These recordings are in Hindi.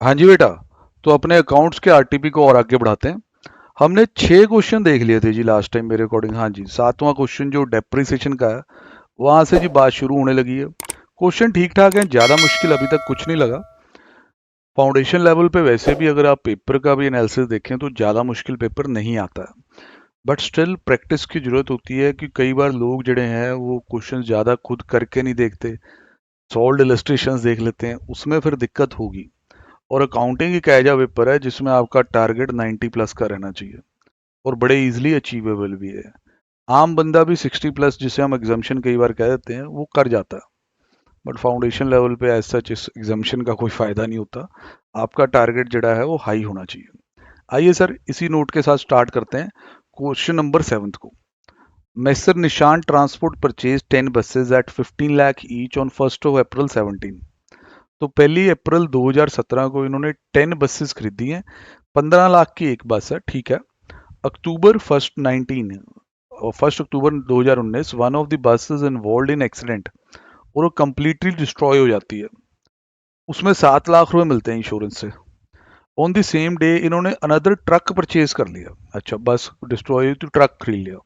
हाँ जी बेटा। तो अपने अकाउंट्स के आरटीपी को और आगे बढ़ाते हैं। हमने 6 क्वेश्चन देख लिए थे जी लास्ट टाइम मेरे अकॉर्डिंग। हाँ जी, 7वां क्वेश्चन जो डेप्रिसिएशन का है, वहां से जी बात शुरू होने लगी है। क्वेश्चन ठीक ठाक है, ज्यादा मुश्किल अभी तक कुछ नहीं लगा। फाउंडेशन लेवल पे वैसे भी अगर आप पेपर का भी एनालिसिस देखें तो ज़्यादा मुश्किल पेपर नहीं आता है। बट स्टिल प्रैक्टिस की ज़रूरत होती है कि कई बार लोग जड़े हैं वो क्वेश्चन ज़्यादा खुद करके नहीं देखते, सॉल्व इलस्ट्रेशंस देख लेते हैं, उसमें फिर दिक्कत होगी। और अकाउंटिंग एक ऐसा पेपर है जिसमें आपका टारगेट 90 प्लस का रहना चाहिए और बड़े इजीली अचीवेबल भी है। आम बंदा भी 60 प्लस, जिसे हम एग्जाम्शन कई बार कह देते हैं, वो कर जाता है। बट फाउंडेशन लेवल पे एज सच इस एग्जाम्शन का कोई फायदा नहीं होता। आपका टारगेट जड़ा है वो हाई होना चाहिए। आइए सर इसी नोट के साथ स्टार्ट करते हैं क्वेश्चन नंबर 7 को। Messrs Nishan transport purchase 10 buses at 15 lakh each on 1 April 17। तो 1 अप्रैल 2017 को इन्होंने 10 बसेस खरीदी हैं। 15 लाख की एक बस है, ठीक है। अक्टूबर 1 अक्टूबर 2019 one of the buses involve in accident और वो कंप्लीटली डिस्ट्रॉय हो जाती है। उसमें 7 लाख रुपए मिलते हैं इंश्योरेंस से। ऑन द सेम डे इन्होंने अनदर ट्रक परचेज कर लिया। अच्छा, बस डिस्ट्रॉय हुई तो ट्रक खरीद लिया।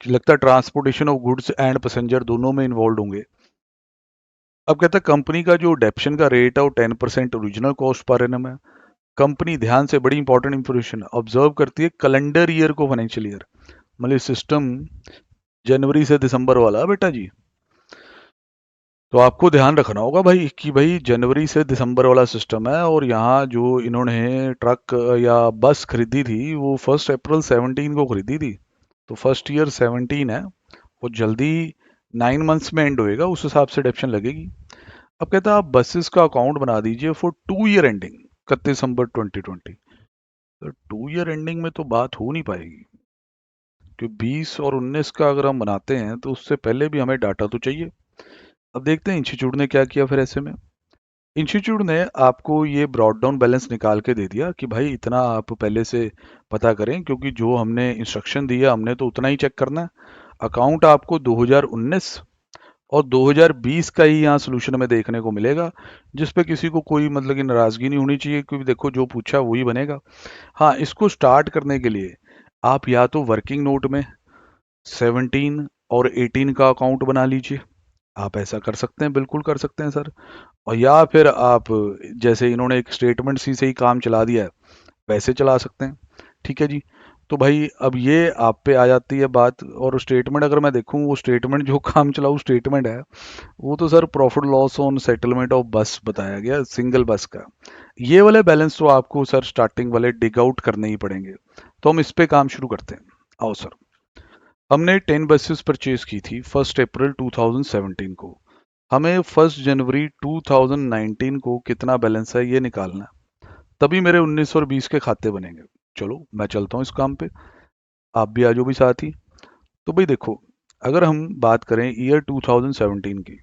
लगता है transportation of goods and passenger दोनों में इन्वॉल्व होंगे। अब कहता है कंपनी का जो डेप्शन का रेट है वो 10% ओरिजिनल कॉस्ट पर एनम है। कंपनी, ध्यान से बड़ी इंपॉर्टेंट इंफॉर्मेशन, ऑब्जर्व करती है कैलेंडर ईयर को फाइनेंशियल ईयर। मतलब सिस्टम जनवरी से दिसंबर वाला है बेटा जी। तो आपको ध्यान रखना होगा भाई कि भाई जनवरी से दिसंबर वाला सिस्टम है, और यहाँ जो इन्होंने ट्रक या बस खरीदी थी वो 1 अप्रैल 17 को खरीदी थी। तो फर्स्ट ईयर 17 है, वो जल्दी 9 मंथ्स में एंड होएगा, उस हिसाब से डेप्शन लगेगी। अब कहता है आप बसेस का अकाउंट बना दीजिए फॉर 2 ईयर एंडिंग 31 दिसंबर 2020। तो 2 ईयर एंडिंग में तो बात हो नहीं पाएगी, क्योंकि 20 और 19 का अगर हम बनाते हैं तो उससे पहले भी हमें डाटा तो चाहिए। अब देखते हैं इंस्टीट्यूट ने क्या किया फिर ऐसे में। इंस्टीट्यूट ने आपको ये ब्रॉड डाउन बैलेंस निकाल के दे दिया कि भाई इतना आप पहले से पता करें, क्योंकि जो हमने इंस्ट्रक्शन दिया हमने तो उतना ही चेक करना है। अकाउंट आपको 2019 और 2020 का ही यहाँ सोल्यूशन में देखने को मिलेगा, जिस पे किसी को कोई मतलब की नाराजगी नहीं होनी चाहिए, क्योंकि देखो जो पूछा वही बनेगा। हाँ, इसको स्टार्ट करने के लिए आप या तो वर्किंग नोट में 17 और 18 का अकाउंट बना लीजिए। आप ऐसा कर सकते हैं, बिल्कुल कर सकते हैं सर। और या फिर आप, जैसे इन्होंने एक स्टेटमेंट सी से ही काम चला दिया है, वैसे चला सकते हैं। ठीक है जी। तो भाई अब ये आप पे आ जाती है बात। और स्टेटमेंट अगर मैं देखूं, वो स्टेटमेंट जो काम चलाऊ स्टेटमेंट है, वो तो sir profit loss on settlement of बस बताया गया, सिंगल बस का। ये वाले बैलेंस तो आपको सर स्टार्टिंग वाले डिग आउट करने ही पड़ेंगे। तो हम इस पे काम शुरू करते हैं। आओ सर। हमने 10 बसेस परचेज की थी 1 अप्रैल 2017 को। हमें 1 जनवरी 2019 को कितना बैलेंस है ये निकालना है, तभी मेरे 19 और 20 के खाते बनेंगे। चलो मैं चलता हूँ इस काम पे, आप भी आ जाओ भी साथ ही। तो भाई देखो, अगर हम बात करें ईयर 2017 की,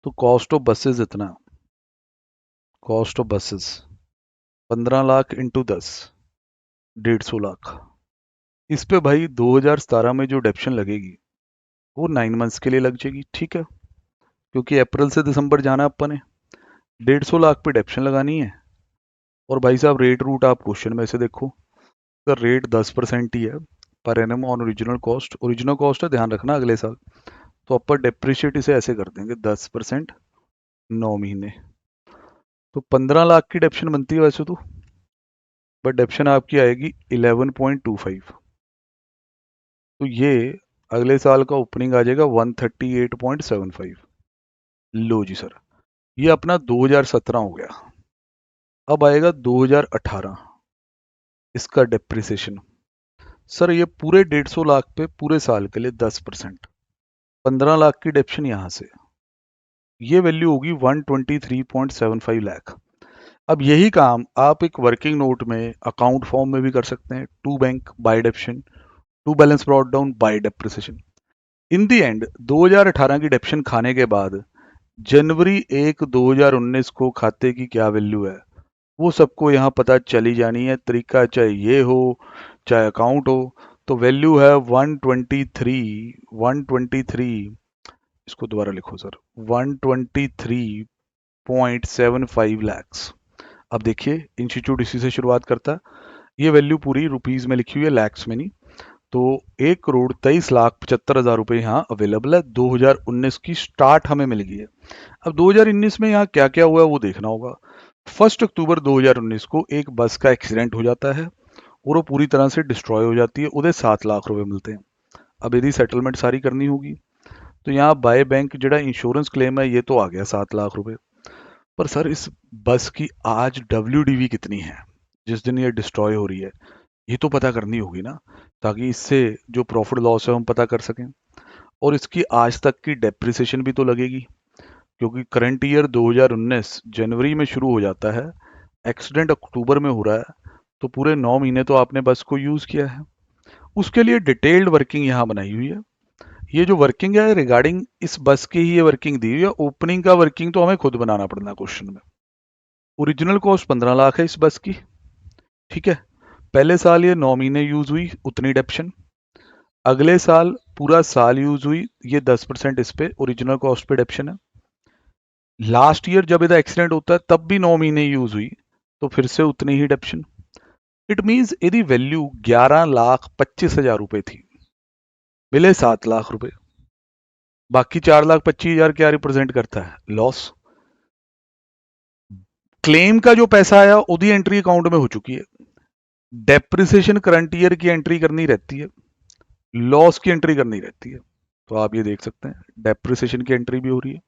तो कॉस्ट ऑफ बसेस इतना, cost of buses 15 lakh into 10, 150 lakh. इस पे भाई 2017 में जो डेप्शन लगेगी वो 9 मंथ्स के लिए लग जाएगी, ठीक है। क्योंकि अप्रैल से दिसंबर जाना है अपन ने, 150 लाख पे डेप्शन लगानी है। और भाई साहब रेट रूट आप क्वेश्चन में से देखो, तो रेट 10% ही है per annum on original cost. Original cost है, ध्यान रखना अगले साल। तो अपन डेप्रिशिएट इसे ऐसे कर देंगे 10%, 9 महीने। तो 15 लाख की डेप्शन बनती है वैसे तो, बट डेप्शन आपकी आएगी 11.25। तो ये अगले साल का ओपनिंग आ जाएगा 138.75। लो जी सर, ये अपना 2017 हो गया। अब आएगा 2018, इसका डेप्रिसिएशन। सर ये पूरे 150 लाख पे पूरे साल के लिए 10%, 15 लाख की डेप्शन यहाँ से, ये वैल्यू होगी 123.75 लाख। अब यही काम आप एक वर्किंग नोट में अकाउंट फॉर्म में भी कर सकते हैं, to bank by depreciation, to balance brought down by depreciation. In the end 2018 की डेप्शन खाने के बाद जनवरी 1 2019 को खाते की क्या वैल्यू है वो सबको यहाँ पता चली जानी है। तरीका चाहे ये हो चाहे अकाउंट हो। तो वैल्यू है 123, 123, इसको दोबारा लिखो सर, 123 8.75 लैक्स। अब देखिए इंस्टीट्यूट इसी से शुरुआत करता है। ये वैल्यू पूरी रुपीज में लिखी हुई है, लैक्स में नहीं। तो 1,23,75,000 रुपए यहाँ अवेलेबल है। 2019 की स्टार्ट हमें मिल गई है। अब 2019 में यहाँ क्या क्या हुआ है वो देखना होगा। 1 अक्टूबर 2019 को एक बस का एक्सीडेंट हो जाता है और वो पूरी तरह से डिस्ट्रॉय हो जाती है। उधर 7 लाख रुपए मिलते हैं। अब यदि सेटलमेंट सारी करनी होगी तो यहाँ बाय बैंक जो इंश्योरेंस क्लेम है ये तो आ गया 7 लाख रुपए। पर सर इस बस की आज WDV कितनी है जिस दिन ये डिस्ट्रॉय हो रही है, ये तो पता करनी होगी ना, ताकि इससे जो प्रॉफिट लॉस है हम पता कर सकें। और इसकी आज तक की डेप्रिसिएशन भी तो लगेगी, क्योंकि करंट ईयर 2019 जनवरी में शुरू हो जाता है, एक्सीडेंट अक्टूबर में हो रहा है, तो पूरे 9 महीने तो आपने बस को यूज किया है। उसके लिए डिटेल्ड वर्किंग यहाँ बनाई हुई है। ये जो वर्किंग है रिगार्डिंग इस बस की ही ये वर्किंग दी हुई है। ओपनिंग का वर्किंग तो हमें खुद बनाना पड़ना क्वेश्चन में। ओरिजिनल कॉस्ट 15 लाख है इस बस की, ठीक है। पहले साल ये 9 महीने यूज हुई, उतनी डेप्शन। अगले साल पूरा साल यूज हुई, ये 10% इस पे ओरिजिनल कॉस्ट पे डेप्शन है। लास्ट ईयर जब इसका एक्सीडेंट होता है तब भी 9 महीने यूज हुई, तो फिर से उतनी ही डेप्शन। इट मीन्स यदि वैल्यू 11,25,000 रुपए थी, मिले 7 लाख रुपए, बाकी 4,25,000 क्या रिप्रेजेंट करता है? लॉस। क्लेम का जो पैसा आया उसकी एंट्री अकाउंट में हो चुकी है। डेप्रिसिएशन करंट ईयर की एंट्री करनी रहती है, लॉस की एंट्री करनी रहती है। तो आप ये देख सकते हैं डेप्रिसिएशन की एंट्री भी हो रही है,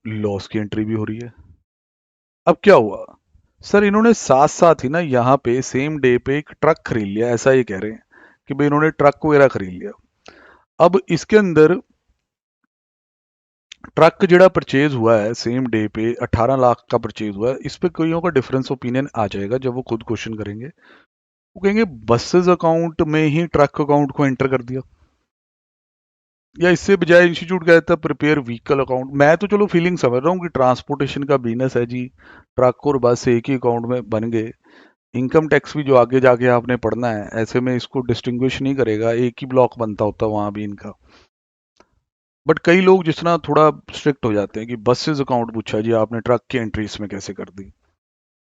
लॉस की एंट्री भी हो रही है। अब क्या हुआ सर, इन्होंने साथ साथ ही ना यहाँ पे सेम डे पे एक ट्रक खरीद लिया, ऐसा ये कह रहे हैं कि भाई इन्होंने ट्रक वगैरह खरीद लिया। अब इसके अंदर ट्रक ਜਿਹੜਾ परचेज हुआ है सेम डे पे 18 लाख का परचेज हुआ है। इस पे कईयों का डिफरेंस ओपिनियन आ जाएगा जब वो खुद क्वेश्चन करेंगे। वो कहेंगे बसेस अकाउंट में ही ट्रक अकाउंट को एंटर कर दिया, या इससे बजाय इंस्टीट्यूट कहता है प्रिपेयर व्हीकल अकाउंट। मैं तो चलो फीलिंग समझ रहा हूँ कि ट्रांसपोर्टेशन का बिजनेस है जी, ट्रक और बस एक ही अकाउंट में बन गए। इनकम टैक्स भी जो आगे जाके आपने पढ़ना है, ऐसे में इसको डिस्टिंग्विश नहीं करेगा, एक ही ब्लॉक बनता होता वहां भी इनका। बट कई लोग जिस तरह थोड़ा स्ट्रिक्ट हो जाते हैं कि बसेस अकाउंट पूछा जी आपने, ट्रक की एंट्री इसमें कैसे कर दी।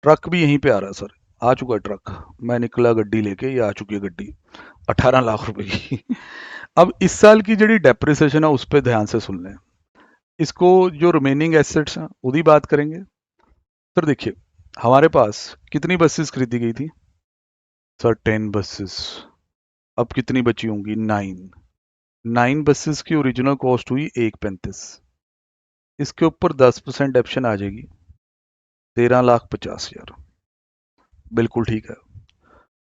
ट्रक भी यहीं पे आ रहा है सर, आ चुका है ट्रक। मैं निकला गड्डी लेके, ये आ चुकी है गड्डी 18 लाख रुपए की। अब इस साल की जी डेप्रिसिएशन है उस पर ध्यान से सुन लें। इसको जो रिमेनिंग एसेट्स हैं उसकी बात करेंगे। सर देखिए हमारे पास कितनी बसेस खरीदी गई थी सर? 10 बसेस। अब कितनी बची होंगी? 9 बसेस की ओरिजिनल कॉस्ट हुई 1,35। इसके ऊपर 10% ऑप्शन आ जाएगी, 13,50,000। बिल्कुल ठीक है।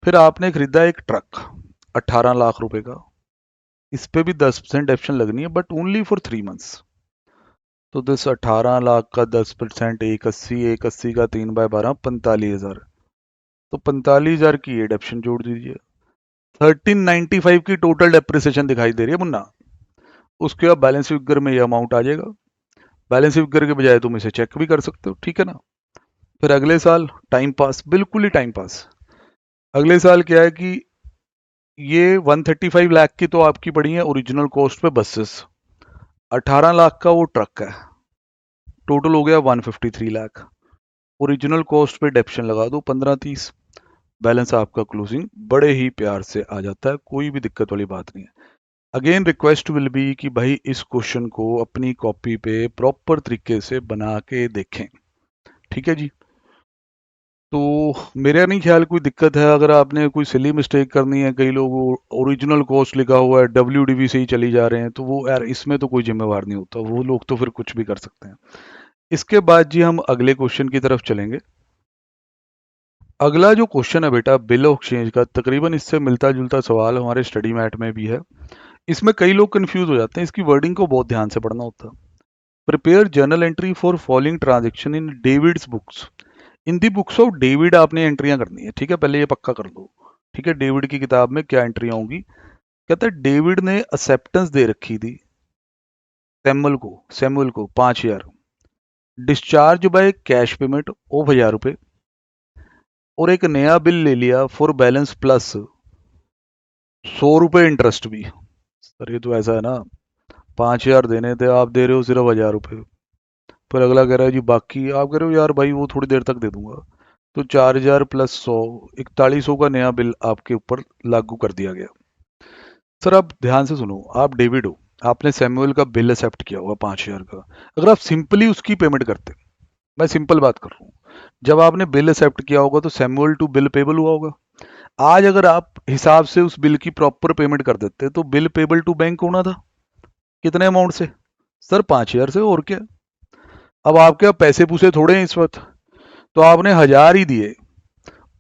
फिर आपने खरीदा एक ट्रक 18 लाख रुपए का, इस पे भी 10% ऑप्शन लगनी है, बट ओनली फॉर 3 मंथ्स। तो दिस 18 लाख का 10%, 1,80, 1,80 का 3/12, 45,000। तो 45,000 की ये डेप्शन जोड़ दीजिए। 1395 की टोटल डेप्रिसिएशन दिखाई दे रही है मुन्ना। उसके बाद बैलेंस फिगर में ये अमाउंट आ जाएगा। बैलेंस फिगर के बजाय तुम इसे चेक भी कर सकते हो, ठीक है ना। फिर अगले साल टाइम पास, बिल्कुल ही टाइम पास। अगले साल क्या है कि ये 135 लाख की तो आपकी पड़ी है ओरिजिनल कॉस्ट पे बसेस, 18 लाख का वो ट्रक है, टोटल हो गया 153 लाख। ओरिजिनल कॉस्ट पे डेप्शन लगा दो 15-30, बैलेंस आपका क्लोजिंग बड़े ही प्यार से आ जाता है, कोई भी दिक्कत वाली बात नहीं है। अगेन रिक्वेस्ट विल बी कि भाई इस क्वेश्चन को अपनी कॉपी पे प्रॉपर तरीके से बना के देखें, ठीक है जी। तो मेरा नहीं ख्याल कोई दिक्कत है। अगर आपने कोई सिली मिस्टेक करनी है, कई लोग ओरिजिनल कॉस्ट लिखा हुआ है WDV से ही चली जा रहे हैं, तो वो यार इसमें तो कोई जिम्मेवार नहीं होता, वो लोग तो फिर कुछ भी कर सकते हैं। इसके बाद जी हम अगले क्वेश्चन की तरफ चलेंगे। अगला जो क्वेश्चन है बेटा बिल ऑफ एक्सचेंज का, तकरीबन इससे मिलता जुलता सवाल हमारे स्टडी मैट में भी है। इसमें कई लोग कंफ्यूज हो जाते हैं, इसकी वर्डिंग को बहुत ध्यान से पढ़ना होता है। Prepare journal entry for following transaction in David's books. In the books of David आपने एंट्रियां करनी है, ठीक है, पहले ये पक्का कर दो। ठीक है, डेविड की किताब में क्या एंट्रियां होंगी। कहता है डेविड ने एक्सेप्टेंस दे रखी थी सैमुअल को 5,000, discharge by cash payment of 1,000 रुपए, और एक नया बिल ले लिया फॉर बैलेंस प्लस 100 रुपए इंटरेस्ट भी। सर ये तो ऐसा है ना, 5,000 देने थे, आप दे रहे हो सिर्फ 1,000 रुपए, पर अगला कह रहा है जी बाकी, आप कह रहे हो यार भाई वो थोड़ी देर तक दे दूंगा, तो 4,000 प्लस 100, 4100 का नया बिल आपके ऊपर लागू कर दिया गया। सर आप ध्यान से सुनो, आप डेविड हो, आपने सैमुअल का बिल एक्सेप्ट किया होगा 5,000 का। अगर आप सिंपली उसकी पेमेंट करते, मैं सिंपल बात कर रहा हूँ, जब आपने बिल एक्सेप्ट किया होगा तो सैमुअल टू बिल पेबल हुआ होगा। आज अगर आप हिसाब से उस बिल की प्रॉपर पेमेंट कर देते तो बिल पेबल टू बैंक होना था कितने अमाउंट से? सर 5,000 से, और क्या। अब आपके पास पैसे पूसे थोड़े हैं इस वक्त, तो आपने 1,000 ही दिए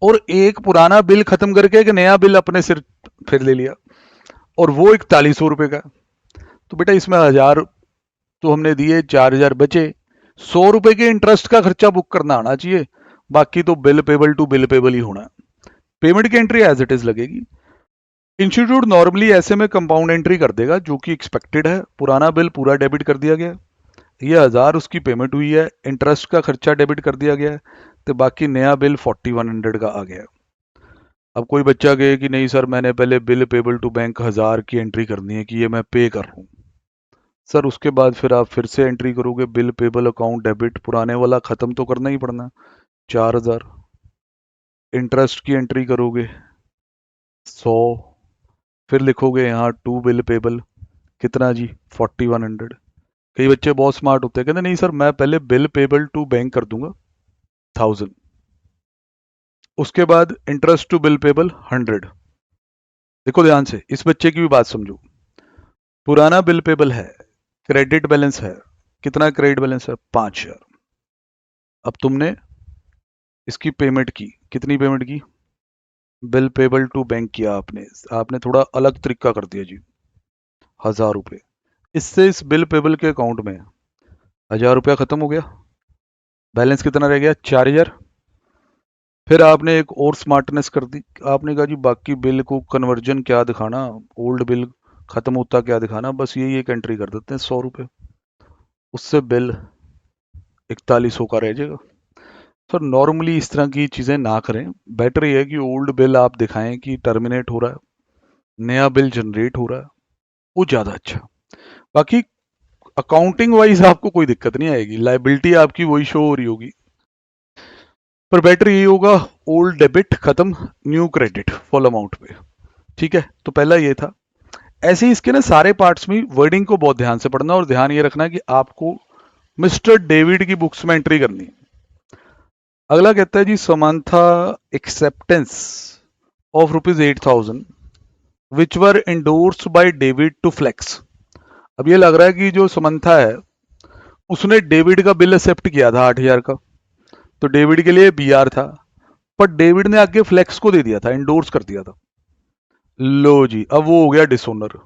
और एक पुराना बिल खत्म करके एक नया बिल अपने सिर फिर ले लिया, और वो 4100 रुपये का। तो बेटा इसमें 1,000 तो हमने दिए, 4,000 बचे, 100 रुपए के इंटरेस्ट का खर्चा बुक करना आना चाहिए, बाकी तो bill payable to bill payable ही होना है। पेमेंट की एंट्री एज इट इज लगेगी। इंस्टीट्यूट नॉर्मली ऐसे में कंपाउंड एंट्री कर देगा जो कि एक्सपेक्टेड है, पुराना बिल पूरा डेबिट कर दिया गया, ये 1,000 उसकी पेमेंट हुई है, इंटरेस्ट का खर्चा डेबिट कर दिया गया है, तो बाकी नया बिल 4100 का आ गया। अब कोई बच्चा कहे कि नहीं सर मैंने पहले बिल पेबल टू बैंक 1,000 की एंट्री करनी है कि ये मैं पे कर रहा हूँ। सर उसके बाद फिर आप फिर से एंट्री करोगे बिल पेबल अकाउंट डेबिट, पुराने वाला खत्म तो करना ही पड़ना, 4,000, इंटरेस्ट की एंट्री करोगे 100, फिर लिखोगे यहाँ टू बिल पेबल, कितना जी 4100। कई बच्चे बहुत स्मार्ट होते हैं, कहते नहीं सर मैं पहले बिल पेबल टू बैंक कर दूंगा 1,000, उसके बाद इंटरेस्ट टू बिल पेबल 100। देखो ध्यान से, इस बच्चे की भी बात समझो, पुराना बिल पेबल है, क्रेडिट बैलेंस है, कितना क्रेडिट बैलेंस है 5,000। अब तुमने इसकी पेमेंट की, कितनी पेमेंट की? बिल पेबल टू बैंक किया आपने, आपने थोड़ा अलग तरीका कर दिया जी, 1,000 रुपये। इससे इस बिल पेबल के अकाउंट में 1,000 रुपया खत्म हो गया, बैलेंस कितना रह गया 4,000। फिर आपने एक और स्मार्टनेस कर दी, आपने कहा जी बाकी बिल को कन्वर्जन क्या दिखाना, ओल्ड बिल खत्म होता क्या दिखाना, बस यही एक एंट्री कर देते हैं 100 रुपये, उससे बिल 4100 का रह जाएगा। सर नॉर्मली इस तरह की चीज़ें ना करें, बेटर ये है कि ओल्ड बिल आप दिखाएं कि टर्मिनेट हो रहा है, नया बिल जनरेट हो रहा है, वो ज़्यादा अच्छा। बाकी अकाउंटिंग वाइज आपको कोई दिक्कत नहीं आएगी, लाइबिलिटी आपकी वही शो हो रही होगी, पर बेटर यही होगा ओल्ड डेबिट खत्म, न्यू क्रेडिट फुल अमाउंट पे। ठीक है, तो पहला ये था। ऐसे ही इसके ना सारे पार्ट्स में वर्डिंग को बहुत ध्यान से पढ़ना और ध्यान ये रखना कि आपको मिस्टर डेविड की बुक्स में एंट्री करनी है। अगला कहता है जी Samantha acceptance of ₹8,000 which were endorsed by David to Flex. अब ये लग रहा है कि जो समंथा है उसने डेविड का बिल एक्सेप्ट किया था 8,000 का, तो डेविड के लिए बीआर था, पर डेविड ने आगे फ्लेक्स को दे दिया था, इंडोर्स कर दिया था। लो जी, अब वो हो गया डिसोनर।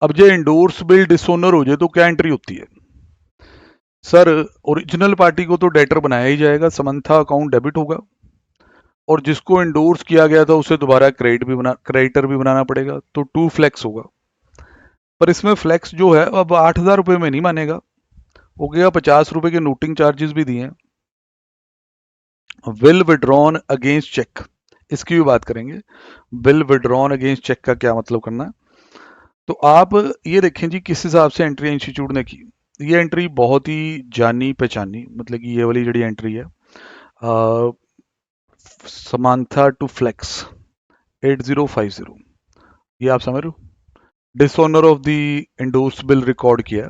अब जो इंडोर्स बिल डिसोनर हो जाए तो क्या एंट्री होती है? सर ओरिजिनल पार्टी को तो डेटर बनाया ही जाएगा, समंथा अकाउंट डेबिट होगा, और जिसको इंडोर्स किया गया था उसे दोबारा क्रेडिटर भी बनाना पड़ेगा, तो टू फ्लेक्स होगा। पर इसमें फ्लेक्स जो है अब 8,000 रुपये में नहीं मानेगा, हो गया 50 रुपए के नोटिंग चार्जेस भी दिए हैं। विल विड्रॉन अगेंस्ट चेक, इसकी भी बात करेंगे, बिल विड्रॉन अगेंस्ट चेक का क्या मतलब करना है। तो आप ये देखें जी किस हिसाब से एंट्री इंस्टीट्यूट ने की। ये एंट्री बहुत ही जानी पहचानी, मतलब कि ये वाली जड़ी एंट्री है, समांथा टू फ्लेक्स 8050, ये आप समझ रहे हो, dishonour of the endorse bill record किया,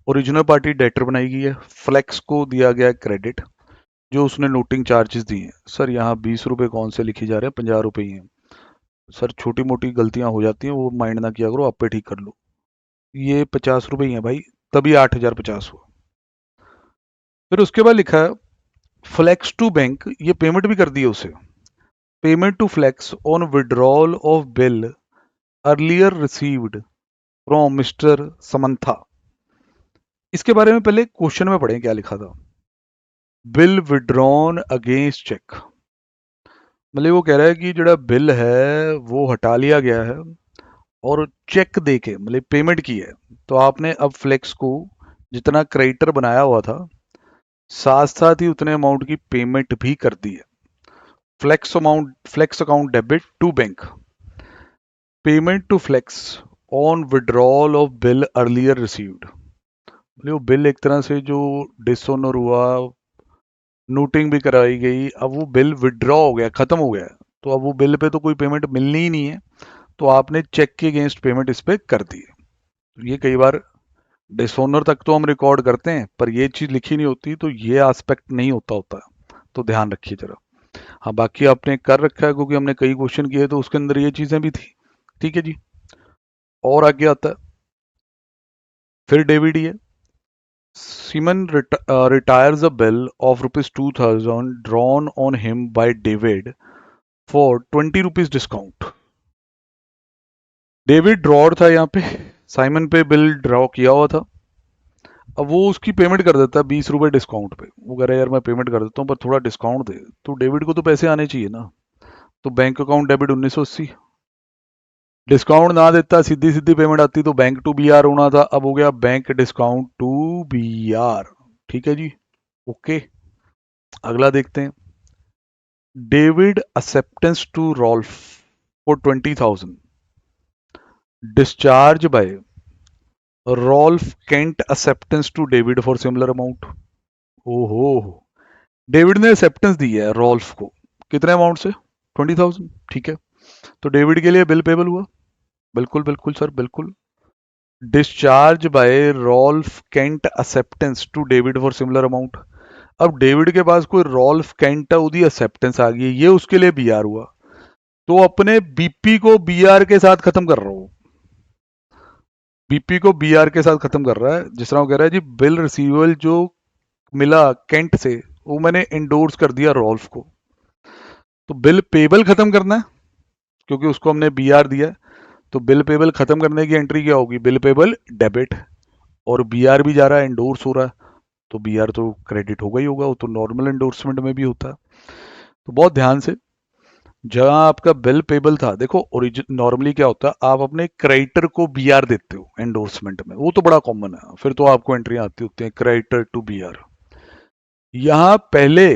ओरिजिनल पार्टी डेटर बनाई गई है, फ्लेक्स को दिया गया क्रेडिट जो उसने नोटिंग चार्जेस दिए हैं। सर यहाँ 20 रुपये कौन से लिखे जा रहे हैं, 50 रुपये ही हैं। सर छोटी मोटी गलतियां हो जाती हैं, वो माइंड ना किया करो, आप पे ठीक कर लो, ये 50 रुपये ही हैं भाई, तभी 8,050 हुआ। फिर उसके बाद लिखा है फ्लेक्स टू बैंक, ये पेमेंट भी कर दी है उसे, payment to Flex on withdrawal of bill earlier received from mister Samantha. इसके बारे में पहले क्वेश्चन में पढ़ें क्या लिखा था, बिल विड्रॉन अगेंस्ट चेक, मतलब वो कह रहा है कि जो बिल है वो हटा लिया गया है और चेक दे के मतलब पेमेंट की है, तो आपने अब फ्लेक्स को जितना क्रेडिटर बनाया हुआ था साथ साथ ही उतने अमाउंट की पेमेंट भी कर दी है। Flex account debit to bank, payment to Flex on withdrawal of bill earlier received, बोले वो बिल एक तरह से जो डिसऑनर हुआ, नोटिंग भी कराई गई, अब वो बिल विड्रॉ हो गया, खत्म हो गया, तो अब वो बिल पे तो कोई पेमेंट मिलनी ही नहीं है, तो आपने चेक के अगेंस्ट पेमेंट इस पे कर दी है। तो ये कई बार डिसऑनर तक तो हम रिकॉर्ड करते हैं, पर ये चीज लिखी नहीं होती, तो ये एस्पेक्ट नहीं होता, तो ध्यान रखिए जरा। हाँ, बाकी आपने कर रखा है क्योंकि हमने कई क्वेश्चन किए तो उसके अंदर ये चीजें भी थी। ठीक है जी। और आगे आता है फिर डेविड ये Simon retires a bill of rupees 2000 drawn on him by David for 20 rupees discount. David drawer था यहाँ पे, साइमन पे बिल ड्रॉ किया हुआ था। अब वो उसकी पेमेंट कर देता है 20 रुपए डिस्काउंट पे। वो कह रहा है यार मैं पेमेंट कर देता हूँ पर थोड़ा डिस्काउंट दे, तो डेविड को तो पैसे आने चाहिए ना। तो बैंक अकाउंट डेबिट 1980, डिस्काउंट ना देता सीधी सीधी पेमेंट आती तो बैंक टू बी आर होना था, अब हो गया bank discount to B R. ठीक है जी। ओके, अगला देखते हैं। David acceptance to Rolf for 20,000 discharge by Rolf Kent acceptance to David for similar amount। ओहो, डेविड ने एक्सेप्टेंस दी है रॉल्फ को, कितने अमाउंट से? 20,000। ठीक है, तो डेविड के लिए बिल पेबल हुआ। बिल्कुल बिल्कुल सर, बिल्कुल। Discharge by Rolf Kent acceptance to David for similar amount. अब डेविड के पास कोई रॉल्फ केंट उदी एक्सेप्टेंस आ गई है, ये उसके लिए बीआर हुआ, तो अपने बीपी को बीआर के साथ खत्म कर रहा हूं। बीपी को बीआर के साथ खत्म कर रहा है, जिस तरह वो कह रहा है जी बिल रिसीवेबल जो मिला केंट से, वो मैंने इंडोर्स कर दिया रॉल्फ को। तो बिल पेबल खत्म करना है क्योंकि उसको हमने बीआर दिया है, तो बिल पेबल खत्म करने की एंट्री क्या होगी? बिल पेबल डेबिट, और बीआर भी जा रहा है, इंडोर्स हो रहा है, तो बीआर तो क्रेडिट होगा ही होगा, वो तो नॉर्मल इंडोर्समेंट में भी होता है। तो बहुत ध्यान से, जहां आपका बिल पेबल था, देखो ओरिजिन नॉर्मली क्या होता है, आप अपने क्रेडिटर को बीआर देते हो एंडोर्समेंट में, वो तो बड़ा कॉमन है, फिर तो आपको एंट्री आती होती है क्रेडिटर टू बीआर। यहां पहले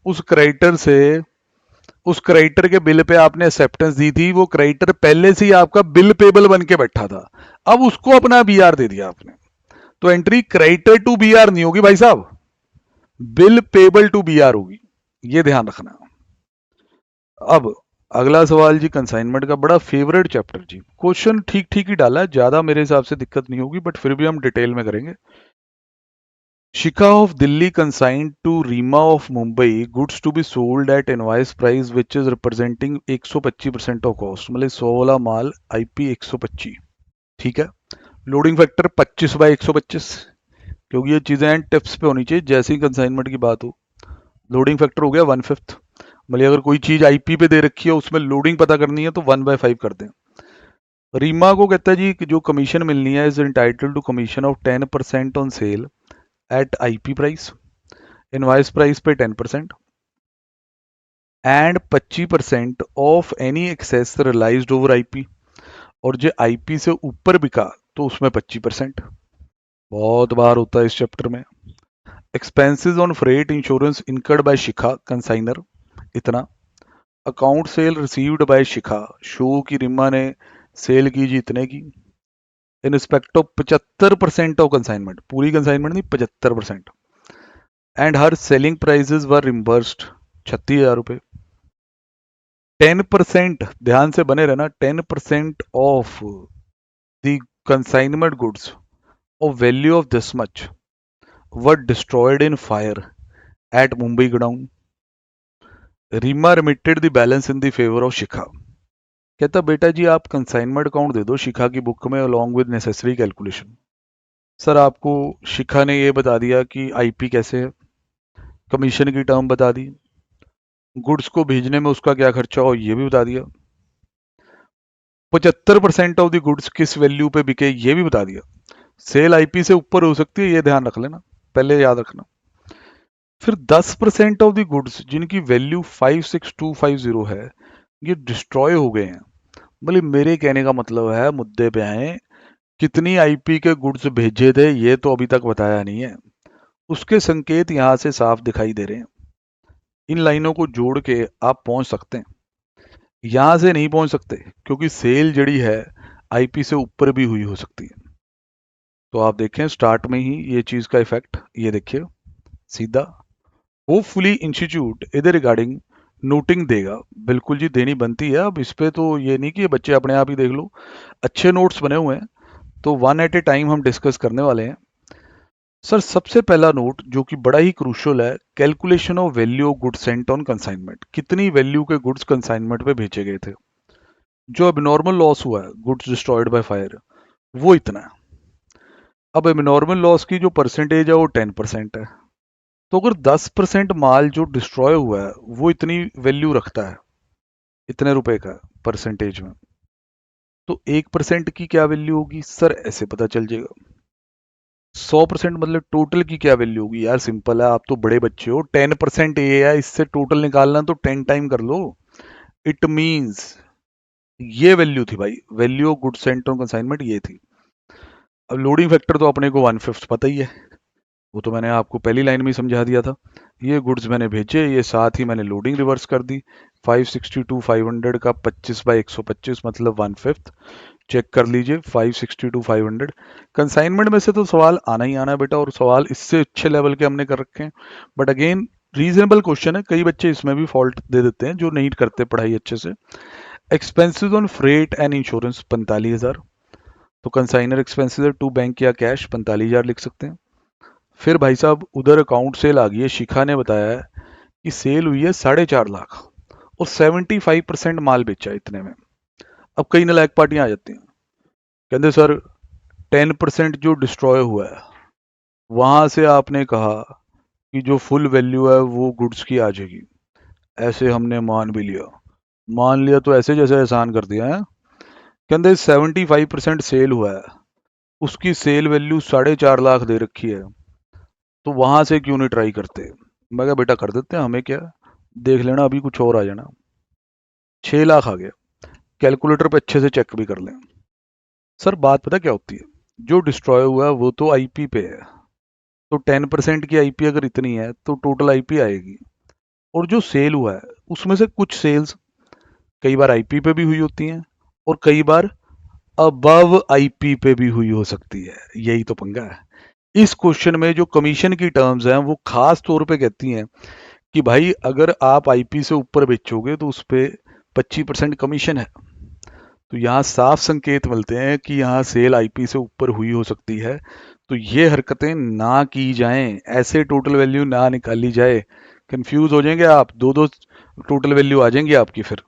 उस क्रेडिटर से, उस क्रेडिटर के बिल पे आपने एक्सेप्टेंस दी थी, वो क्रेडिटर पहले से ही आपका बिल पेबल बन के बैठा था, अब उसको अपना बीआर दे दिया आपने, तो एंट्री क्रेडिटर टू बीआर नहीं होगी भाई साहब, बिल पेबल टू बीआर होगी, ये ध्यान रखना। अब अगला सवाल जी, कंसाइनमेंट का बड़ा फेवरेट चैप्टर जी, क्वेश्चन ठीक ठीक ही डाला है, ज्यादा मेरे हिसाब से दिक्कत नहीं होगी, बट फिर भी हम डिटेल में करेंगे। Shikha of Delhi consigned to Reema of Mumbai goods to be sold at invoice price which is representing 125% of cost, मतलब 100 वाला माल आईपी 125। ठीक है, लोडिंग फैक्टर 25/125, क्योंकि ये चीजें टिप्स पे होनी चाहिए, जैसे ही कंसाइनमेंट की बात हो। लोडिंग फैक्टर हो गया 1/5, मतलब अगर कोई चीज आईपी पे दे रखी है उसमें लोडिंग पता करनी है तो 1/5 कर दें। रीमा को कहता है जी कि जो कमीशन मिलनी है is entitled to commission of 10% on sale at IP price, invoice price पे 10% and 25% of any excess realised over IP, और जो आईपी से ऊपर बिका तो उसमें 25%। बहुत बार होता है इस चैप्टर में। Expenses on freight insurance incurred by Shikha consignor, इतना। Account sale received by Shikha, show की रिमा ने सेल की जी इतने की, in respect of 75% of consignment, पूरी कंसाइनमेंट नहीं 75%, and her selling prices were reimbursed 36,000 रुपए। 10%, ध्यान से बने रहना, 10% of the consignment goods of value of this much were destroyed in fire at Mumbai godown. Reema remitted the balance in the favour of Shikha. कहता बेटा जी आप कंसाइनमेंट अकाउंट दे दो शिखा की बुक में along with necessary calculation. Sir आपको शिखा ने ये बता दिया कि आईपी कैसे है, कमीशन की टर्म बता दी, गुड्स को भेजने में उसका क्या खर्चा हो ये भी बता दिया, 75% ऑफ द गुड्स किस वैल्यू पे बिके ये भी बता दिया, सेल आईपी से ऊपर हो सकती है ये ध्यान रख लेना, पहले याद रखना। फिर 10% ऑफ द गुड्स जिनकी वैल्यू 56250 है ये डिस्ट्रॉय हो गए हैं। मतलब मेरे कहने का मतलब है, मुद्दे पे आए, कितनी आईपी के गुड्स भेजे थे ये तो अभी तक बताया नहीं है, उसके संकेत यहां से साफ दिखाई दे रहे हैं, इन लाइनों को जोड़ के आप पहुंच सकते हैं, यहां से नहीं पहुंच सकते क्योंकि सेल जड़ी है आईपी से ऊपर भी हुई हो सकती है। तो आप देखें स्टार्ट में ही ये चीज का इफेक्ट, ये देखिए सीधा। होपफुली इंस्टीट्यूट इधर रिगार्डिंग नोटिंग देगा, बिल्कुल जी देनी बनती है। अब इस पे तो ये नहीं कि ये बच्चे अपने आप ही देख लो, अच्छे नोट्स बने हुए हैं, तो वन एट ए टाइम हम डिस्कस करने वाले हैं। सर सबसे पहला नोट जो कि बड़ा ही क्रूशियल है, calculation of value of goods Saint on consignment. कितनी वैल्यू के गुड्स कंसाइनमेंट पे भेजे गए थे। जो एबनॉर्मल लॉस हुआ है गुड्स डिस्ट्रॉयड बाय फायर, वो इतना है। अब एबनॉर्मल लॉस की जो परसेंटेज है वो 10% है। तो अगर 10% माल जो डिस्ट्रॉय हुआ है वो इतनी वैल्यू रखता है, इतने रुपए का परसेंटेज में, तो 1% की क्या वैल्यू होगी सर, ऐसे पता चल जाएगा। 100% मतलब टोटल की क्या वैल्यू होगी यार, सिंपल है, आप तो बड़े बच्चे हो। 10% ये है, इससे टोटल निकालना तो 10 टाइम कर लो। इट मींस ये वैल्यू थी भाई, value of good Saint on consignment ये थी। अब लोडिंग फैक्टर तो अपने को 1/5 पता ही है, वो तो मैंने आपको पहली लाइन में ही समझा दिया था। ये गुड्स मैंने भेजे, ये साथ ही मैंने लोडिंग रिवर्स कर दी। 562 500 का 25/125 मतलब 1/5। चेक कर लीजिए 562 500। कंसाइनमेंट में से तो सवाल आना ही आना है बेटा, और सवाल इससे अच्छे लेवल के हमने कर रखे हैं। बट अगेन रीजनेबल क्वेश्चन है, कई बच्चे इसमें भी फॉल्ट दे देते हैं जो नहीं करते पढ़ाई अच्छे से। Expenses on freight and insurance 45,000। तो कंसाइनर एक्सपेंसेस है टू बैंक या कैश, 45,000 लिख सकते हैं। फिर भाई साहब उधर अकाउंट सेल आ गई है, शिखा ने बताया है कि सेल हुई है 4.5 लाख, और 75% माल बेचा है इतने में। अब कई नालायक पार्टियां आ जाती हैं, कहते सर 10% जो डिस्ट्रॉय हुआ है वहां से आपने कहा कि जो फुल वैल्यू है वो गुड्स की आ जाएगी। ऐसे हमने मान भी लिया, मान लिया तो ऐसे जैसे एहसान कर दिया है। कहते 75% सेल हुआ है, उसकी सेल वैल्यू 4.5 लाख दे रखी है, तो वहां से क्यों नहीं ट्राई करते। मैं कहा बेटा कर देते हैं, हमें क्या, देख लेना अभी कुछ और आ जाना। 6 लाख आ गया, कैलकुलेटर पे अच्छे से चेक भी कर लें। सर बात पता क्या होती है, जो डिस्ट्रॉय हुआ है वो तो आईपी पे है, तो 10% की आईपी अगर इतनी है तो टोटल आईपी आएगी। और जो सेल हुआ है उसमें से कुछ सेल्स कई बार आईपी पे भी हुई होती हैं, और कई बार अबव आईपी पे भी हुई हो सकती है। यही तो पंगा है। इस क्वेश्चन में जो कमीशन की टर्म्स हैं वो खास तौर पे कहती हैं कि भाई अगर आप आईपी से ऊपर बेचोगे तो उस पे 25% कमीशन है। तो यहाँ साफ संकेत मिलते हैं कि यहाँ सेल आईपी से ऊपर हुई हो सकती है। तो ये हरकतें ना की जाएं, ऐसे टोटल वैल्यू ना निकाली जाए, कंफ्यूज हो जाएंगे आप, दो दो टोटल वैल्यू आ जाएंगी आपकी फिर।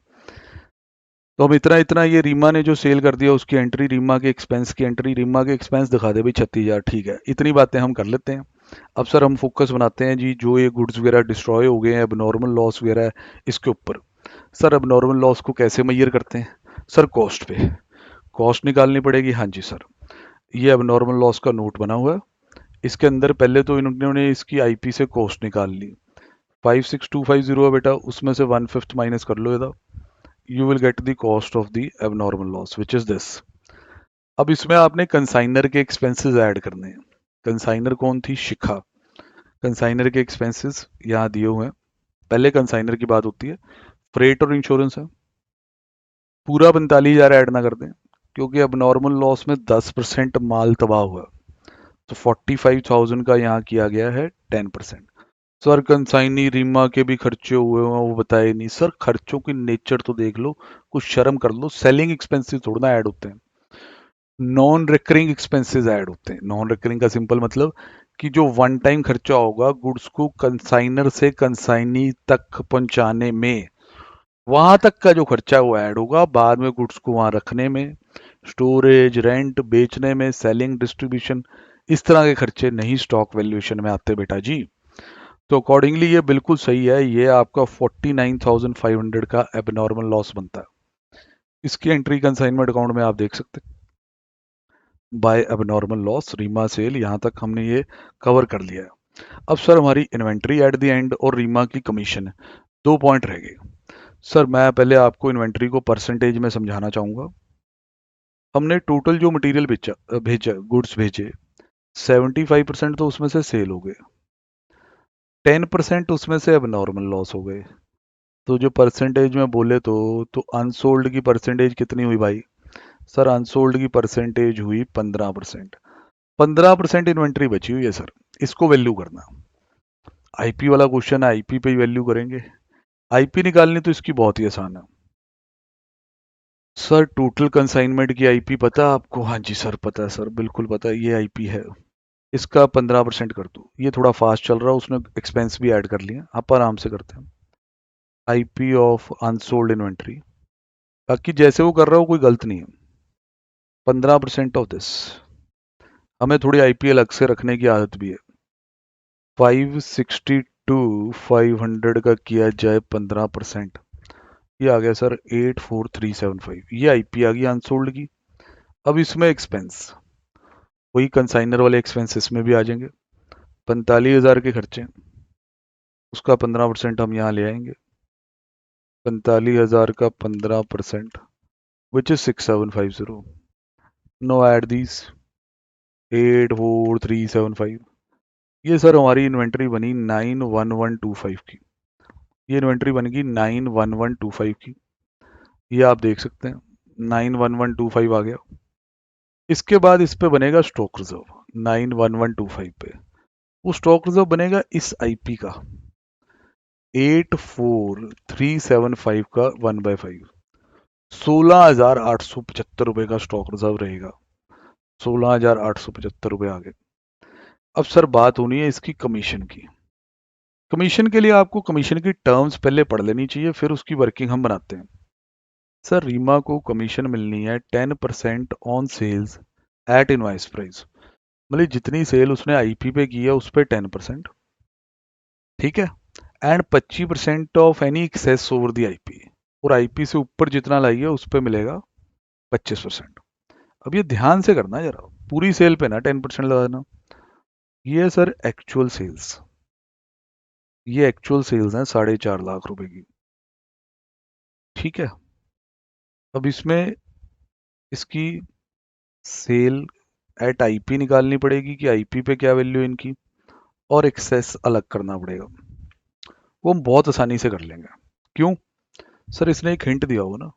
तो हम इतना इतना, ये रीमा ने जो सेल कर दिया उसकी एंट्री, रीमा के एक्सपेंस की एंट्री, रीमा के एक्सपेंस दिखा दे भाई 36,000, ठीक है, इतनी बातें हम कर लेते हैं। अब सर हम फोकस बनाते हैं जी, जो ये गुड्स वगैरह डिस्ट्रॉय हो गए हैं, अब नॉर्मल लॉस वगैरह है, इसके ऊपर। सर अब नॉर्मल लॉस को कैसे मैयर करते हैं सर, कॉस्ट पे कॉस्ट निकालनी पड़ेगी। हाँ जी सर, ये अब नॉर्मल लॉस का नोट बना हुआ है। इसके अंदर पहले तो इन्होंने इसकी आईपी से कॉस्ट निकाल ली, 56250 है बेटा, उसमें से 1/5 माइनस कर लो इधर, you will get the cost of the abnormal loss which is this. अब इसमें आपने कंसाइनर के एक्सपेंसेस ऐड करने हैं। कंसाइनर कौन थी, शिखा। कंसाइनर के एक्सपेंसेस यहाँ दिए हुए हैं। पहले कंसाइनर की बात होती है, फ्रेट और इंश्योरेंस है। पूरा 45,000 ऐड ना कर दें, क्योंकि अब नॉर्मल लॉस में 10% माल तबाह हुआ, तो 45,000 का यहाँ किया गया है 10%। सर कंसाइनी रीमा के भी खर्चे हुए हैं वो बताए नहीं सर, खर्चों की नेचर तो देख लो, कुछ शर्म कर लो, सेलिंग एक्सपेंसेस थोड़ा ना ऐड होते हैं, नॉन रिकरिंग एक्सपेंसेस ऐड होते हैं। नॉन रिकरिंग का सिंपल मतलब कि जो वन टाइम खर्चा होगा गुड्स को कंसाइनर से कंसाइनी तक पहुंचाने में, वहां तक का जो खर्चा है वो ऐड होगा, बाद में गुड्स को वहां रखने में, स्टोरेज, रेंट, बेचने में, सेलिंग, डिस्ट्रीब्यूशन, इस तरह के खर्चे नहीं स्टॉक वैल्यूएशन में आते बेटा जी। तो अकॉर्डिंगली ये बिल्कुल सही है, ये आपका 49,500 का एबनॉर्मल लॉस बनता है। इसकी एंट्री कंसाइनमेंट अकाउंट में आप देख सकते हैं, बाय एबनॉर्मल लॉस रीमा सेल, यहाँ तक हमने ये कवर कर लिया है। अब सर हमारी इन्वेंट्री एट द एंड और रीमा की कमीशन है, 2 पॉइंट रह गए। सर मैं पहले आपको इन्वेंट्री को परसेंटेज में समझाना चाहूँगा। हमने टोटल जो मटेरियल बेचा भेजा गुड्स भेजे, 75% तो उसमें से सेल हो गए, 10% उसमें से अब नॉर्मल लॉस हो गए। तो जो परसेंटेज में बोले तो अनसोल्ड की परसेंटेज कितनी हुई भाई, सर अनसोल्ड की परसेंटेज हुई 15%। 15% इन्वेंट्री बची हुई है सर, इसको वैल्यू करना। आईपी वाला क्वेश्चन है, आईपी पे ही वैल्यू करेंगे। आईपी निकालनी तो इसकी बहुत ही आसान है सर। टोटल कंसाइनमेंट की आईपी पता है आपको? हाँ जी सर पता है सर, बिल्कुल पता है, ये आईपी है। इसका 15% कर दो। ये थोड़ा फास्ट चल रहा है, उसने एक्सपेंस भी ऐड कर लिया, आप आराम से करते हैं। आईपी ऑफ अनसोल्ड इन्वेंट्री, बाकी जैसे वो कर रहा हो कोई गलत नहीं है। 15% ऑफ दिस। हमें थोड़ी आईपी अलग से रखने की आदत भी है। 562 500 का किया जाए 15%, ये आ गया सर 84375। ये आईपी आ गई अनसोल्ड की। अब इसमें एक्सपेंस, वही कंसाइनर वाले एक्सपेंसेस में भी आ जाएंगे। 45,000 के खर्चे, उसका 15% हम यहाँ ले आएंगे। 45,000 का 15% which is 6750। Now add these 84375। ये सर हमारी इन्वेंट्री बनी 91125 की। ये इन्वेंट्री बन गई 91125 की, ये आप देख सकते हैं 91125 आ गया। इसके बाद इस पे बनेगा स्टॉक रिजर्व 91125 पे। वो स्टॉक रिजर्व बनेगा इस आईपी का 84375 का 1/5। 16,875 का स्टॉक रिजर्व रहेगा। 16,875 आ गए। अब सर बात होनी है इसकी कमीशन की। कमीशन के लिए आपको कमीशन की टर्म्स पहले पढ़ लेनी चाहिए, फिर उसकी वर्किंग हम बनाते हैं। सर रीमा को कमीशन मिलनी है 10% on sales at invoice price, मतलब जितनी सेल उसने आईपी पे की है उस पर 10%, ठीक है। And 25% of any excess over the IP, और आईपी से ऊपर जितना लाई है उस पर मिलेगा 25%। अब ये ध्यान से करना जरा, पूरी सेल पे ना 10% लगा देना। ये है सर एक्चुअल सेल्स, ये एक्चुअल सेल्स हैं 4.5 लाख रुपए की, ठीक है। अब इसमें इसकी सेल एट आईपी निकालनी पड़ेगी कि आईपी पे क्या वैल्यू है इनकी, और एक्सेस अलग करना पड़ेगा। वो हम बहुत आसानी से कर लेंगे। क्यों? सर इसने एक हिंट दिया हो ना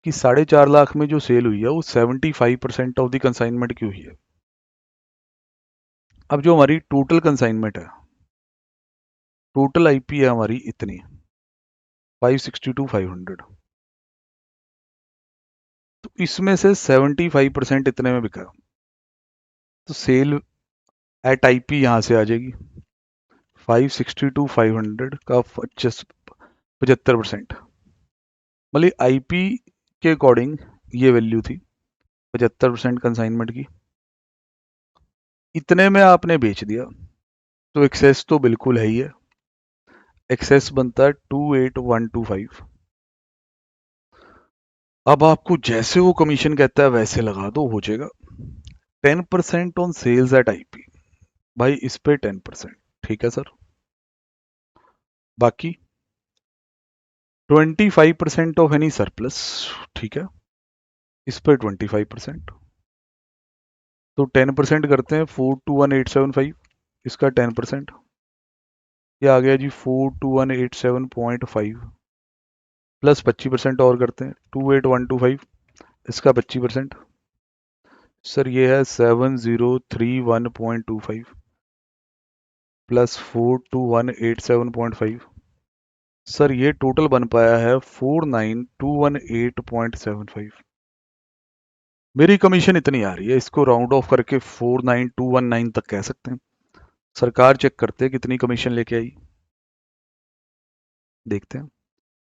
कि 4.5 लाख में जो सेल हुई है वो 75% ऑफ द कंसाइनमेंट की हुई है। अब जो हमारी टोटल कंसाइनमेंट है, टोटल आईपी है हमारी इतनी 562 500, तो इसमें से 75% इतने में बिका, तो सेल एट आईपी यहां से आ जाएगी 562 500 का 75%, मतलब आईपी के अकॉर्डिंग ये वैल्यू थी 75% कंसाइनमेंट की। इतने में आपने बेच दिया तो एक्सेस तो बिल्कुल है ही है, एक्सेस बनता है 28,125। अब आपको जैसे वो कमीशन कहता है वैसे लगा दो, हो जाएगा। 10% ऑन सेल्स एट आईपी, भाई इस पे 10%, ठीक है सर। बाकी 25% ऑफ एनी सरप्लस, ठीक है, इस पे 25%, तो 10% करते हैं 421,875, इसका 10%, ये आ गया जी 421,875, प्लस 25% और करते हैं 28,125, इसका 25%। सर ये है 7,031.25 प्लस 421,875। सर ये टोटल बन पाया है 49,218.75। मेरी कमीशन इतनी आ रही है, इसको राउंड ऑफ करके 49,219 तक कह सकते हैं। सरकार चेक करते हैं कितनी कमीशन लेके आई, देखते हैं।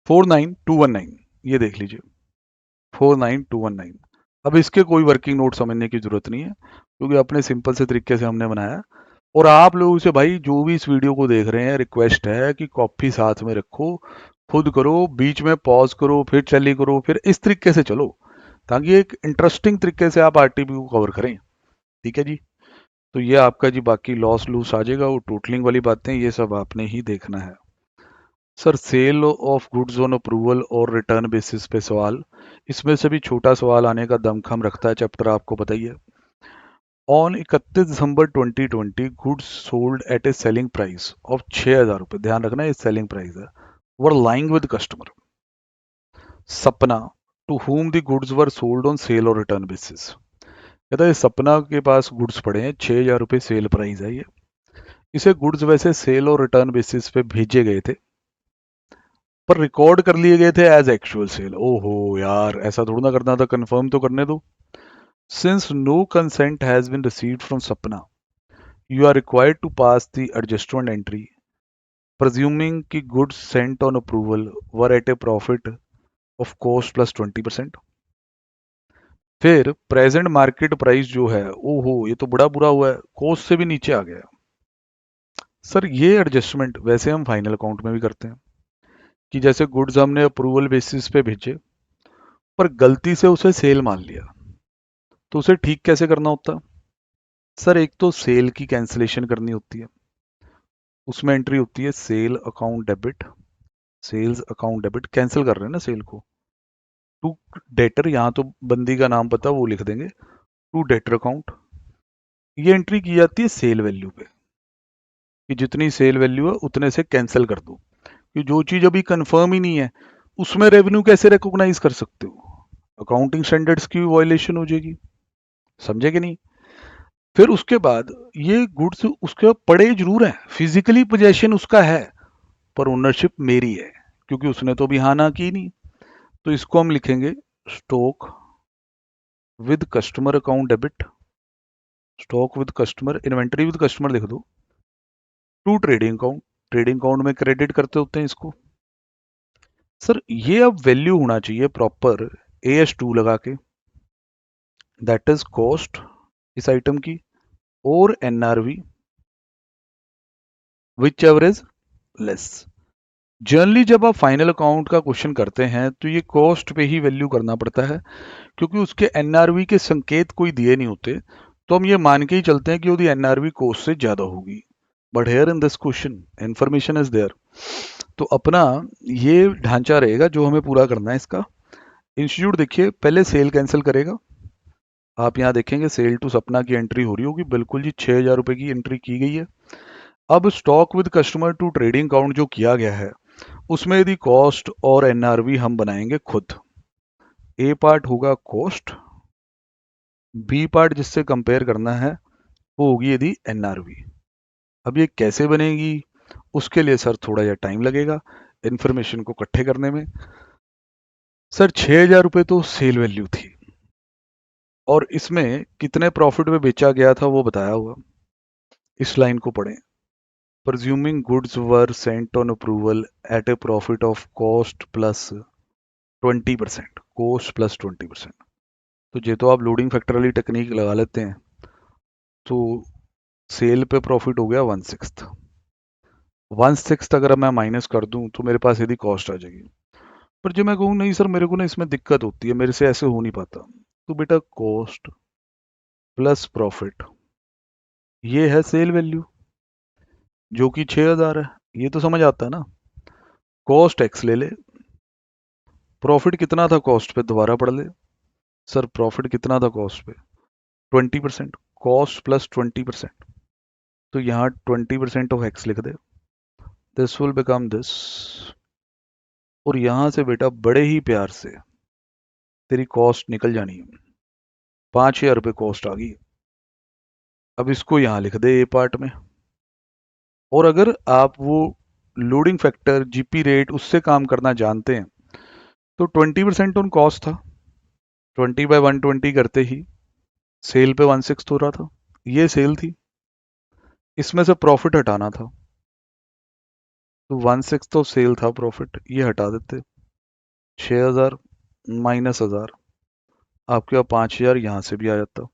49,219, ये देख लीजिए 49,219। अब इसके कोई वर्किंग नोट समझने की जरूरत नहीं है, क्योंकि अपने सिंपल से तरीके से हमने बनाया। और आप लोगों से भाई जो भी इस वीडियो को देख रहे हैं, रिक्वेस्ट है कि कॉपी साथ में रखो, खुद करो, बीच में पॉज करो, फिर चली करो, फिर इस तरीके से चलो, ताकि एक इंटरेस्टिंग तरीके से आप आरटीपी को कवर करें, ठीक है जी। तो ये आपका जी बाकी लॉस लूस आ जाएगा, वो टोटलिंग वाली बातें ये सब आपने ही देखना है। Sir sale of goods on approval और रिटर्न बेसिस पे सवाल, इसमें से भी छोटा सवाल आने का दमखम रखता है चैप्टर, आपको बताइए। On 31 December 2020 goods sold at A selling price of 6,000 रुपये, ध्यान रखना ये सेलिंग प्राइस है, वर लाइंग विद कस्टमर सपना to whom the goods were sold on sale or return basis. कहता है सपना के पास गुड्स पड़े हैं, 6,000 रुपये सेल प्राइस है ये। इसे गुड्स वैसे सेल और रिटर्न बेसिस पे भेजे गए थे, पर रिकॉर्ड कर लिए गए थे एज एक्चुअल सेल। ओहो यार, ऐसा थोड़ा ना करना था, कंफर्म तो करने दो। Since no consent has been received from Sapna, you are required to pass the adjustment entry, presuming कि goods sent on approval were at a profit of cost plus 20%। फिर प्रेजेंट मार्केट प्राइस जो है, ओहो ये तो बड़ा बुरा हुआ है, कॉस्ट से भी नीचे आ गया। सर ये एडजस्टमेंट वैसे हम फाइनल अकाउंट में भी करते हैं कि जैसे गुड्स हमने अप्रूवल बेसिस पे भेजे, पर गलती से उसे सेल मान लिया, तो उसे ठीक कैसे करना होता? सर एक तो सेल की कैंसिलेशन करनी होती है, उसमें एंट्री होती है sale account debit, sales account debit, cancel कर रहे हैं ना सेल को। टू डेटर, यहाँ तो बंदी का नाम पता वो लिख देंगे, टू डेटर अकाउंट। ये एंट्री की जाती है सेल वैल्यू पे, कि जितनी सेल वैल्यू है उतने से कैंसिल कर दो, कि जो चीज अभी कंफर्म ही नहीं है उसमें रेवेन्यू कैसे रिकॉग्नाइज कर सकते हो? अकाउंटिंग स्टैंडर्ड्स की वायलेशन हो जाएगी, समझे कि नहीं? फिर उसके बाद ये गुड्स उसके पड़े जरूर है, फिजिकली पोजेशन उसका है, पर ओनरशिप मेरी है, क्योंकि उसने तो अभी हाँ ना की नहीं। तो इसको हम लिखेंगे stock with customer account debit, stock with customer, inventory with customer लिख दो, to trading account, trading account में क्रेडिट करते होते हैं इसको। सर ये अब वैल्यू होना चाहिए प्रॉपर AS2 लगा के, दैट इज कॉस्ट इस आइटम की, और NRV which ever is less. Generally जब आप फाइनल अकाउंट का क्वेश्चन करते हैं तो ये कॉस्ट पे ही वैल्यू करना पड़ता है, क्योंकि उसके NRV के संकेत कोई दिए नहीं होते, तो हम ये मान के ही चलते हैं कि उसकी NRV कॉस्ट से ज्यादा होगी। But here in this question information is there, तो अपना ये ढांचा रहेगा जो हमें पूरा करना है इसका। इंस्टीट्यूट देखिए पहले सेल कैंसिल करेगा, आप यहाँ देखेंगे सेल टू सपना की एंट्री हो रही होगी, बिल्कुल जी 6,000 रुपये की एंट्री की गई है। अब stock with customer to trading account जो किया गया है, उसमें यदि कॉस्ट और NRV हम बनाएंगे खुद। ए पार्ट होगा कॉस्ट, बी पार्ट जिससे कंपेयर करना है वो होगी यदि NRV। अब ये कैसे बनेगी, उसके लिए सर थोड़ा या टाइम लगेगा इन्फॉर्मेशन को इकट्ठे करने में। सर 6,000 रुपये तो सेल वैल्यू थी, और इसमें कितने प्रॉफिट में बेचा गया था वो बताया हुआ, इस लाइन को पढ़ें। Presuming goods were sent on approval at a profit of cost plus 20%, cost plus 20%। तो ये तो आप लोडिंग फैक्टर वाली टेक्निक लगा लेते हैं, तो सेल पे प्रॉफिट हो गया 1/6। अगर मैं माइनस कर दूं तो मेरे पास यदि कॉस्ट आ जाएगी। पर जो मैं कहूँ नहीं सर मेरे को ना इसमें दिक्कत होती है, मेरे से ऐसे हो नहीं पाता, तो बेटा कॉस्ट प्लस प्रॉफिट ये है सेल वैल्यू जो कि 6,000 है, ये तो समझ आता है ना। कॉस्ट एक्स ले ले, प्रॉफिट कितना था कॉस्ट पे दोबारा पढ़ ले। सर प्रॉफिट कितना था कॉस्ट पे? 20%, कॉस्ट प्लस 20%, तो यहाँ 20% ऑफ एक्स लिख दे, दिस विल बिकम दिस। और यहां से बेटा बड़े ही प्यार से तेरी कॉस्ट निकल जानी है, 5,000 रुपये कॉस्ट आ गई। अब इसको यहाँ लिख दे ए पार्ट में। और अगर आप वो लोडिंग फैक्टर GP रेट उससे काम करना जानते हैं, तो 20% ऑन कॉस्ट था, 20/120 करते ही सेल पे 1/6 हो रहा था, ये सेल थी, इसमें से प्रॉफिट हटाना था, तो 1/6 तो सेल था प्रॉफिट, ये हटा देते, 6,000 माइनस 1,000, आपके पास 5,000 यहाँ से भी आ जाता,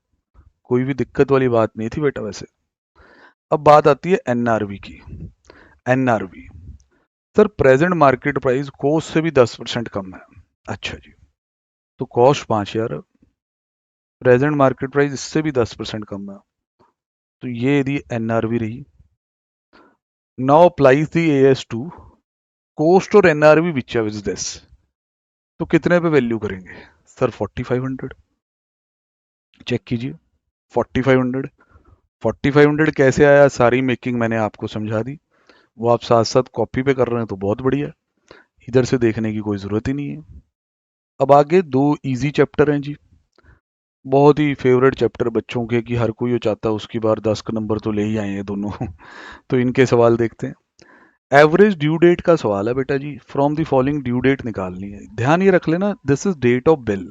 कोई भी दिक्कत वाली बात नहीं थी बेटा वैसे। अब बात आती है NRV की। NRV sir present market price cost से भी 10% कम है। अच्छा जी, तो कॉस्ट 5,000, प्रेजेंट मार्केट प्राइस इससे भी 10% कम है, तो ये यदि NRV रही। Now applies the AS2, cost और NRV विच इज दिस, तो कितने पे वैल्यू करेंगे? सर 4,500, चेक कीजिए 4,500। 4,500 कैसे आया, सारी मेकिंग मैंने आपको समझा दी, वो आप साथ साथ कॉपी पे कर रहे हैं तो बहुत बढ़िया, इधर से देखने की कोई जरूरत ही नहीं है। अब आगे दो इजी चैप्टर हैं जी, बहुत ही फेवरेट चैप्टर बच्चों के, कि हर कोई वो चाहता है उसकी बार 10 का नंबर तो ले ही आए हैं दोनों। तो इनके सवाल देखते हैं। एवरेज ड्यू डेट का सवाल है बेटा जी। From the following due date निकालनी है। ध्यान ये रख लेना, this is date of bill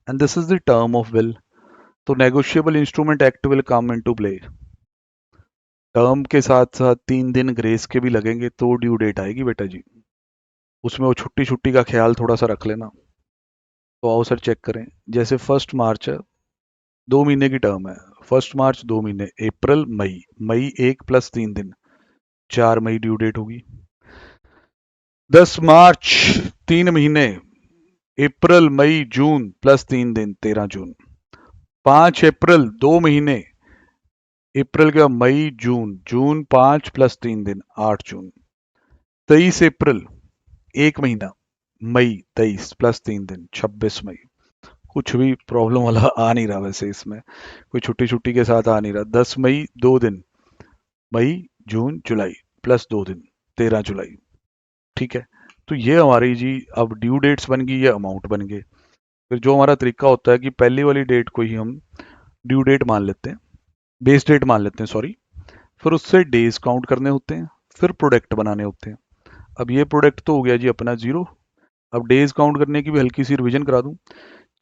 and this is the term of bill. तो negotiable instrument act will come into play. Term के साथ साथ 3 दिन ग्रेस के भी लगेंगे तो ड्यू डेट आएगी बेटा जी। उसमें वो छुट्टी छुट्टी का ख्याल थोड़ा सा रख लेना। तो आओ सर चेक करें। जैसे 1 मार्च है, 2 महीने की टर्म है। 1 मार्च 2 महीने, अप्रैल मई, मई 1 + 3 दिन, 4 मई ड्यू डेट होगी। 10 मार्च 3 महीने, अप्रैल मई जून +3 दिन, 13 जून। 5 अप्रैल 2 महीने, अप्रैल का मई जून, जून 5 + 3 दिन, 8 जून। 23 अप्रैल 1 महीना, मई 23 + 3 दिन, 26 मई। कुछ भी प्रॉब्लम वाला आ नहीं रहा वैसे इसमें, कोई छुट्टी छुट्टी के साथ आ नहीं रहा। 10 मई 2 दिन, मई जून जुलाई +2 दिन, 13 जुलाई। ठीक है। तो ये हमारी जी अब ड्यू डेट्स बन गई, ये अमाउंट बन गए। फिर जो हमारा तरीका होता है कि पहली वाली डेट को ही हम ड्यू डेट मान लेते हैं, बेस डेट मान लेते हैं सॉरी। फिर उससे डेज काउंट करने होते हैं, फिर प्रोडक्ट बनाने होते हैं। अब ये प्रोडक्ट तो हो गया जी अपना 0। अब डेज काउंट करने की भी हल्की सी रिवीजन करा दूं।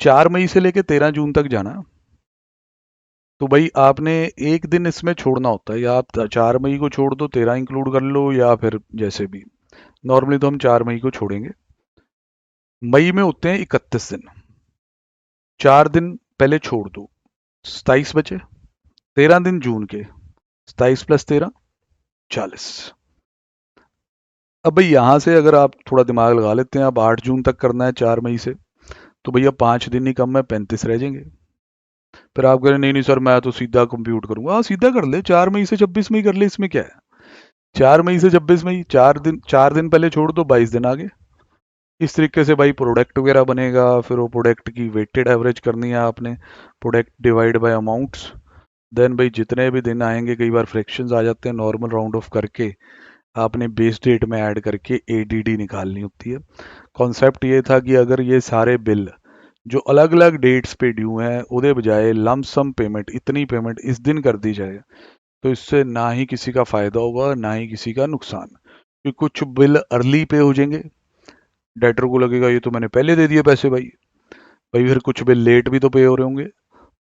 4 मई से लेके 13 जून तक जाना। तो भाई आपने एक दिन इसमें छोड़ना होता है, या आप 4 मई को छोड़ दो, 13 इंक्लूड कर लो, या फिर जैसे भी। नॉर्मली तो हम 4 मई को छोड़ेंगे। मई में होते हैं 31 दिन, 4 दिन पहले छोड़ दो, 27 बचे। 13 दिन जून के, 27 + 13, 40। अब भाई यहां से अगर आप थोड़ा दिमाग लगा लेते हैं, अब 8 जून तक करना है 4 मई से, तो भैया 5 दिन ही कम है, 35 रह जाएंगे। फिर आप कह रहे नहीं नहीं सर मैं तो सीधा कंप्यूट करूंगा। हाँ सीधा कर ले, 4 मई से 26 मई कर ले, इसमें क्या है। 4 मई से 26 मई, 4 दिन पहले छोड़ दो, 22 दिन आगे। इस तरीके से भाई प्रोडक्ट वगैरह बनेगा। फिर वो प्रोडक्ट की वेटेड एवरेज करनी है आपने, product divide by amounts. Then भाई जितने भी दिन आएंगे, कई बार फ्रैक्शंस आ जाते हैं, नॉर्मल राउंड ऑफ करके आपने बेस डेट में ऐड करके एडीडी निकालनी होती है। कॉन्सेप्ट ये था कि अगर ये सारे बिल जो अलग अलग डेट्स पे ड्यू हैं, उधे बजाय लमसम पेमेंट, इतनी पेमेंट इस दिन कर दी जाए, तो इससे ना ही किसी का फायदा होगा ना ही किसी का नुकसान। क्योंकि कुछ बिल अर्ली पे हो जाएंगे, डेटर को लगेगा ये तो मैंने पहले दे दिए पैसे भाई। भाई फिर कुछ बिल लेट भी तो पे हो रहे होंगे,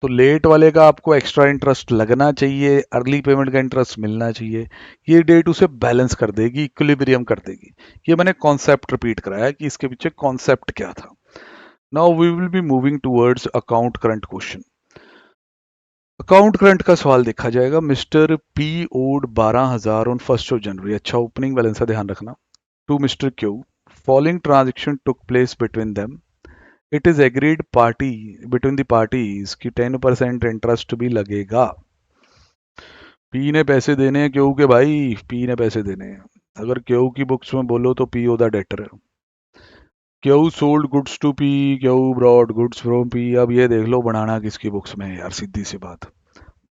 तो लेट वाले का आपको एक्स्ट्रा इंटरेस्ट लगना चाहिए, अर्ली पेमेंट का इंटरेस्ट मिलना चाहिए। ये डेट उसे बैलेंस कर देगी, इक्विलिब्रियम कर देगी। ये मैंने कॉन्सेप्ट रिपीट कराया कि इसके पीछे कॉन्सेप्ट क्या था। Now we will be moving towards account current question. Account current का सवाल देखा जाएगा। Mister P owed 12,000 on 1 January. अच्छा, ओपनिंग बैलेंस का ध्यान रखना। To mister Q, following transaction took place between them. It is agreed party between the parties कि 10% इंटरेस्ट भी लगेगा। पी ने पैसे देने हैं क्यू के भाई, पी ने पैसे देने हैं। अगर क्यू की बुक्स में बोलो तो पी ओदा डेटर है। Q sold goods to P, Q broad goods from P. अब ये देख लो बनाना किसकी बुक्स में है यार, सीधी सी बात।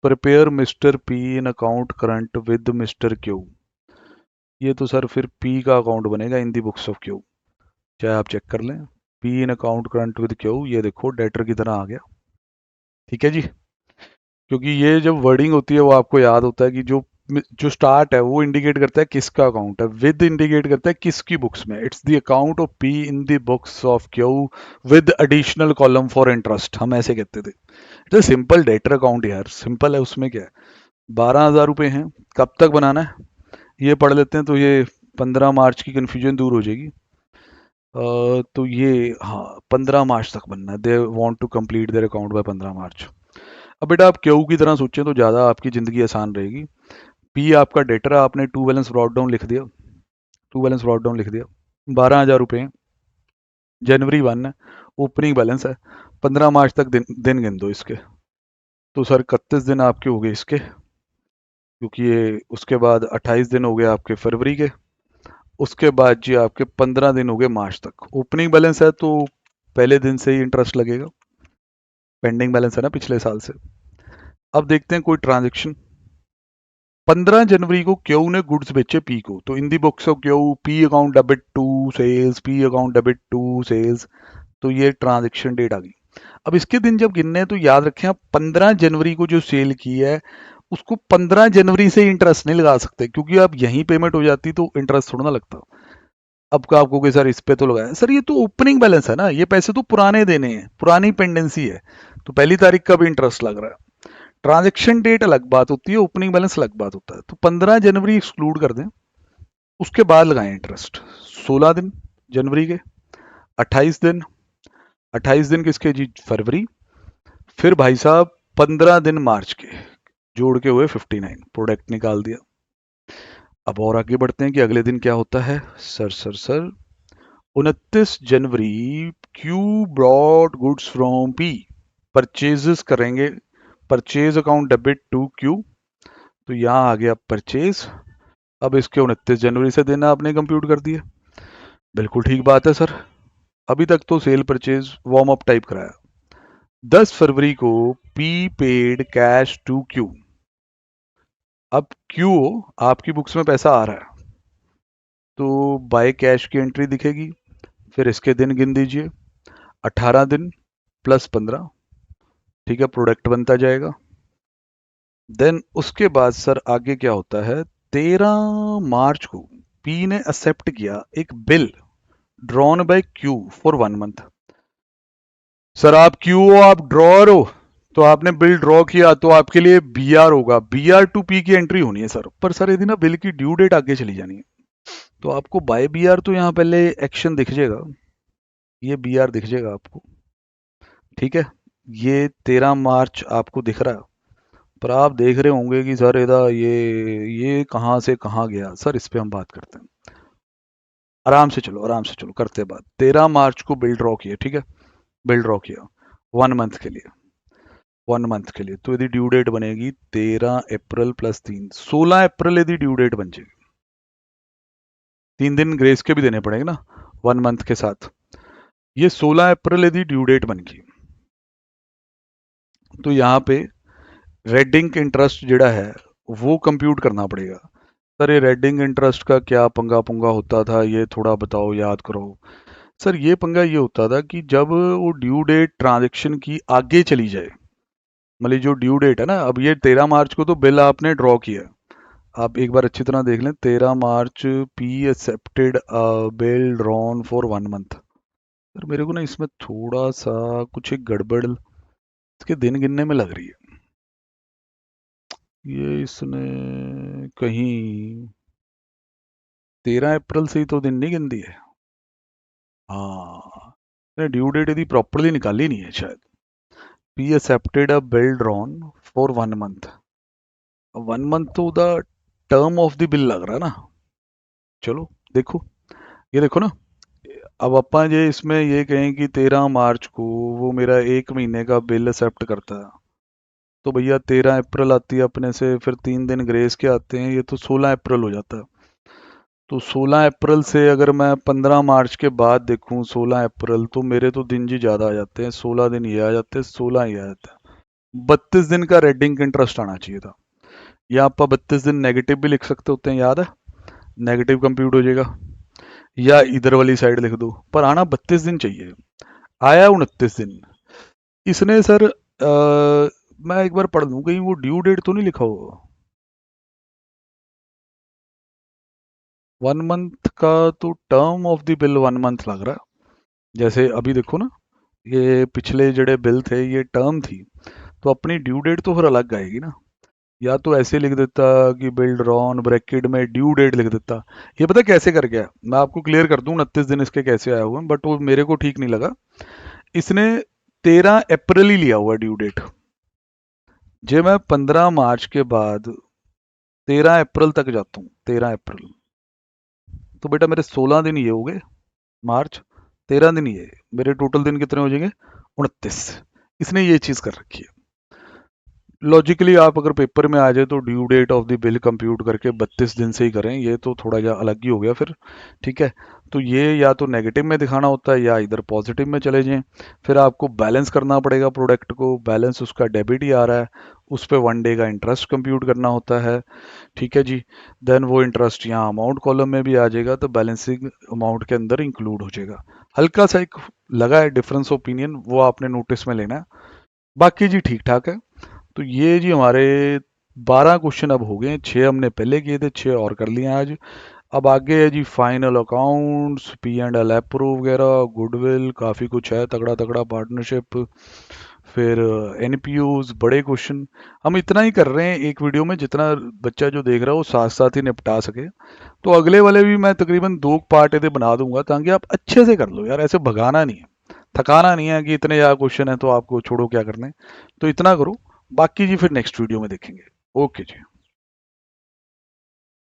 Prepare mister P in account current with mister Q. ये तो सर फिर पी का अकाउंट बनेगा इन दी बुक्स ऑफ क्यू, चाहे आप चेक कर लें। P in account current with Q, ये देखो डेटर की तरह आ गया। ठीक है जी। क्योंकि ये जब वर्डिंग होती है वो आपको याद होता है कि जो जो स्टार्ट है वो इंडिकेट करता है किसका अकाउंट है, विद इंडिकेट करता है किसकी बुक्स में। It's the account of P in the books of Q with additional column for interest, हम ऐसे कहते थे। इट्स सिंपल डेटर अकाउंट यार, सिंपल है। उसमें क्या है, 12,000 रुपये हैं। कब तक बनाना है ये पढ़ लेते हैं, तो ये 15 मार्च की कन्फ्यूजन दूर हो जाएगी। तो ये हाँ 15 मार्च तक बनना है। They want to complete their account by 15 March. अब बेटा आप क्यू की तरह सोचें तो ज़्यादा आपकी ज़िंदगी आसान रहेगी। पी आपका डेटर है, आपने टू बैलेंस ब्रॉड डाउन लिख दिया, टू बैलेंस ब्रॉड डाउन लिख दिया। 12,000 रुपये, जनवरी 1 है, ओपनिंग बैलेंस है। 15 मार्च तक दिन गिन दो इसके। तो सर 31 दिन आपके हो गए इसके, क्योंकि ये उसके बाद 28 दिन हो गए आपके फरवरी के। उसके बाद जी आपके 15 दिन हो गए मार्च तक। ओपनिंग बैलेंस है तो पहले दिन से ही इंटरेस्ट लगेगा, पेंडिंग बैलेंस है ना पिछले साल से। अब देखते हैं कोई ट्रांजेक्शन। 15 जनवरी को क्यू ने गुड्स बेचे पी को, तो in the books of Q P account debit to sales, P account debit to sales. तो ये ट्रांजेक्शन डेट आ गई। अब इसके दिन जब गिनने हैं तो याद रखें आप 15 जनवरी को जो सेल की है उसको 15 जनवरी से इंटरेस्ट नहीं लगा सकते, क्योंकि अब यहीं पेमेंट हो जाती तो इंटरेस्ट थोड़ा ना लगता। अब का आपको कि सर इस पे तो लगाया, सर ये तो ओपनिंग बैलेंस है ना, ये पैसे तो पुराने देने हैं, पुरानी पेंडेंसी है, तो पहली तारीख का भी इंटरेस्ट लग रहा है। ट्रांजेक्शन डेट अलग बात होती है, ओपनिंग बैलेंस अलग बात होता है। तो 15 जनवरी एक्सक्लूड कर दें, उसके बाद लगाएं इंटरेस्ट। 16 दिन जनवरी के, 28 दिन, 28 दिन किसके जी, फरवरी, फिर भाई साहब 15 दिन मार्च के, जोड़ के हुए 59, प्रोडक्ट निकाल दिया। अब और आगे बढ़ते हैं कि अगले दिन क्या होता है। Sir 29 January Q broad goods from P, purchases करेंगे, purchase account debit to Q, तो यहाँ आ गया परचेज। अब इसके 29 जनवरी से देना आपने कंप्यूट कर दिया, बिल्कुल ठीक बात है सर। अभी तक तो sale purchase warm up type कराया। 10 फरवरी को P paid cash to Q, अब क्यू आपकी बुक्स में पैसा आ रहा है तो बाय कैश की एंट्री दिखेगी, फिर इसके दिन गिन दीजिए, 18 दिन प्लस 15, ठीक है, प्रोडक्ट बनता जाएगा। देन उसके बाद सर आगे क्या होता है, 13 मार्च को पी ने एक्सेप्ट किया एक bill drawn by Q for 1 month. Sir आप क्यू हो, आप ड्रॉअर हो, तो आपने बिल ड्रॉ किया तो आपके लिए बी आर होगा, बी आर टू पी की एंट्री होनी है सर, पर सर यदि ना बिल की ड्यू डेट आगे चली जानी है तो आपको बाय बी आर तो यहाँ पहले एक्शन दिख जाएगा, ये बी आर दिख जाएगा आपको, ठीक है, ये 13 मार्च आपको दिख रहा है, पर आप देख रहे होंगे कि सर ये कहाँ से कहाँ गया। सर इस पे हम बात करते हैं, आराम से चलो करते हैं बात। 13 मार्च को बिल ड्रॉ किया, ठीक है, बिल ड्रॉ किया 1 मंथ के लिए, 1 मंथ के लिए, तो यदि ड्यू डेट बनेगी 13 अप्रैल प्लस 3, 16 अप्रैल यदि ड्यू डेट बन जाएगी, 3 दिन ग्रेस के भी देने पड़ेंगे ना 1 मंथ के साथ। ये 16 अप्रैल यदि ड्यू डेट बन गई तो यहाँ पे रेडिंग इंटरेस्ट जड़ा है वो कंप्यूट करना पड़ेगा। सर ये रेडिंग इंटरेस्ट का क्या पंगा पुंगा होता था, ये थोड़ा बताओ, याद करो। सर ये पंगा ये होता था कि जब वो ड्यू डेट ट्रांजेक्शन की आगे चली जाए, मतलब जो ड्यू डेट है ना, अब ये 13 मार्च को तो बिल आपने ड्रॉ किया, आप एक बार अच्छी तरह देख लें, 13 March P accepted bill drawn for 1 month. Sir मेरे को ना इसमें थोड़ा सा कुछ एक गड़बड़ इसके दिन गिनने में लग रही है, ये इसने कहीं 13 अप्रैल से ही तो दिन नहीं गिन दिए। हाँ, ड्यू डेट यदि प्रॉपरली निकाली नहीं है शायद। P accepted a bill drawn for 1 month, 1 month तो the term of the bill लग रहा है ना। चलो देखो, ये देखो ना, अब अपन ये इसमें ये कहें कि 13 मार्च को वो मेरा 1 महीने का बिल एक्सेप्ट करता है, तो भैया 13 अप्रैल आती है अपने से, फिर 3 दिन ग्रेस के आते हैं, ये तो 16 अप्रैल हो जाता है। तो 16 अप्रैल से अगर मैं 15 मार्च के बाद देखूं 16 अप्रैल, तो मेरे तो दिन जी ज़्यादा आ जाते हैं, 16 दिन ये आ जाते हैं, 16 ये आ जाते हैं, 32 दिन का रेडिंग इंटरेस्ट आना चाहिए था। या आप 32 दिन नेगेटिव भी लिख सकते होते हैं, याद है, नेगेटिव कंप्यूट हो जाएगा, या इधर वाली साइड लिख दो, पर आना 32 दिन चाहिए, आया 29 दिन। इसने सर मैं एक बार पढ़ लूँ कहीं वो ड्यू डेट तो नहीं लिखा होगा, 1 मंथ का तो term of the bill 1 month लग रहा है। जैसे अभी देखो ना, ये पिछले जड़े बिल थे ये टर्म थी, तो अपनी ड्यू डेट तो फिर अलग आएगी ना, या तो ऐसे लिख देता कि बिल्ड रॉन ब्रैकेट में ड्यू डेट लिख देता। ये पता कैसे कर गया, मैं आपको क्लियर कर दूं 29 दिन इसके कैसे आए हुए हैं, बट वो मेरे को ठीक नहीं लगा। इसने 13 अप्रैल ही लिया हुआ ड्यू डेट, जे मैं 15 मार्च के बाद 13 अप्रैल तक जाता हूँ, 13 अप्रैल, तो बेटा मेरे 16 दिन ये हो गए, मार्च 13 दिन ये, मेरे टोटल दिन कितने हो जाएंगे, 29। इसने ये चीज़ कर रखी है। लॉजिकली आप अगर पेपर में आ जाए तो due date of the bill compute करके 32 दिन से ही करें, ये तो थोड़ा जा अलग ही हो गया फिर, ठीक है। तो ये या तो नेगेटिव में दिखाना होता है या इधर पॉजिटिव में चले जाएं। फिर आपको बैलेंस करना पड़ेगा प्रोडक्ट को, बैलेंस उसका डेबिट ही आ रहा है, उस पर 1 डे का इंटरेस्ट कंप्यूट करना होता है। ठीक है जी। देन वो इंटरेस्ट यहाँ अमाउंट कॉलम में भी आ जाएगा, तो बैलेंसिंग अमाउंट के अंदर इंक्लूड हो जाएगा। हल्का सा एक लगा है डिफरेंस ओपिनियन, वो आपने नोटिस में लेना है। बाकी जी ठीक ठाक है। तो ये जी हमारे 12 क्वेश्चन अब हो गए हैं, 6 हमने पहले किए थे, 6 और कर लिए हैं आज। अब आगे है जी फाइनल अकाउंट्स, P&L अप्रूव वगैरह, गुडविल, काफ़ी कुछ है, तगड़ा तगड़ा पार्टनरशिप, फिर NPUs, बड़े क्वेश्चन। हम इतना ही कर रहे हैं एक वीडियो में, जितना बच्चा जो देख रहा है वो साथ साथ ही निपटा सके। तो अगले वाले भी मैं तकरीबन 2 पार्ट ऐसे बना दूंगा, ताकि आप अच्छे से कर लो यार, ऐसे भगाना नहीं है, थकाना नहीं है कि इतने ज़्यादा क्वेश्चन है तो आपको छोड़ो क्या करने। तो इतना करो, बाकी जी फिर नेक्स्ट वीडियो में देखेंगे। ओके जी।